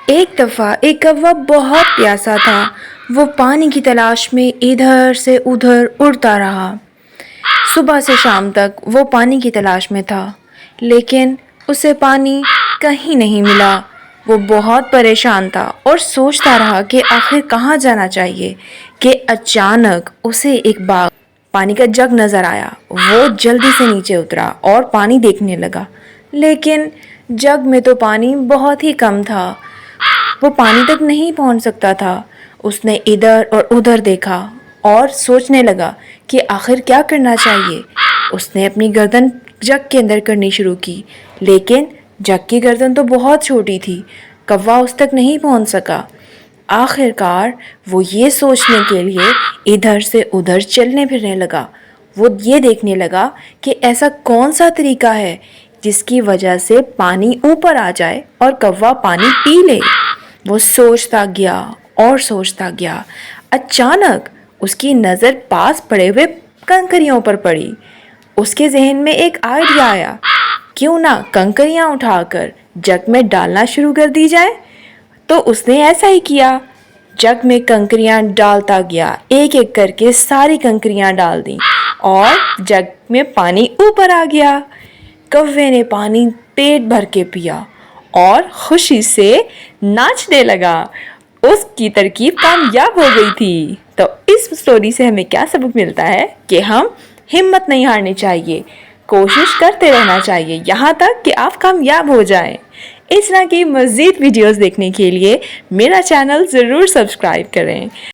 ایک دفعہ ایک کوا بہت پیاسا تھا۔ وہ پانی کی تلاش میں ادھر سے ادھر اڑتا رہا۔ صبح سے شام تک وہ پانی کی تلاش میں تھا، لیکن اسے پانی کہیں نہیں ملا۔ وہ بہت پریشان تھا اور سوچتا رہا کہ آخر کہاں جانا چاہیے کہ اچانک اسے ایک باغ پانی کا جگ نظر آیا۔ وہ جلدی سے نیچے اترا اور پانی دیکھنے لگا، لیکن جگ میں تو پانی بہت ہی کم تھا۔ وہ پانی تک نہیں پہنچ سکتا تھا۔ اس نے ادھر اور ادھر دیکھا اور سوچنے لگا کہ آخر کیا کرنا چاہیے۔ اس نے اپنی گردن جگ کے اندر کرنی شروع کی، لیکن جگ کی گردن تو بہت چھوٹی تھی۔ کوا اس تک نہیں پہنچ سکا۔ آخر کار وہ یہ سوچنے کے لیے ادھر سے ادھر چلنے پھرنے لگا۔ وہ یہ دیکھنے لگا کہ ایسا کون سا طریقہ ہے جس کی وجہ سے پانی اوپر آ جائے اور کوا پانی پی لے۔ وہ سوچتا گیا اور سوچتا گیا۔ اچانک اس کی نظر پاس پڑے ہوئے کنکریوں پر پڑی۔ اس کے ذہن میں ایک آئیڈیا آیا، کیوں نہ کنکریاں اٹھا کر جگ میں ڈالنا شروع کر دی جائے۔ تو اس نے ایسا ہی کیا۔ جگ میں کنکریاں ڈالتا گیا، ایک ایک کر کے ساری کنکریاں ڈال دیں اور جگ میں پانی اوپر آ گیا۔ کوے نے پانی پیٹ بھر کے پیا اور خوشی سے ناچنے لگا۔ اس کی ترکیب کامیاب ہو گئی تھی۔ تو اس سٹوری سے ہمیں کیا سبق ملتا ہے کہ ہم ہمت نہیں ہارنی چاہیے، کوشش کرتے رہنا چاہیے یہاں تک کہ آپ کامیاب ہو جائیں۔ اس طرح کی مزید ویڈیوز دیکھنے کے لیے میرا چینل ضرور سبسکرائب کریں۔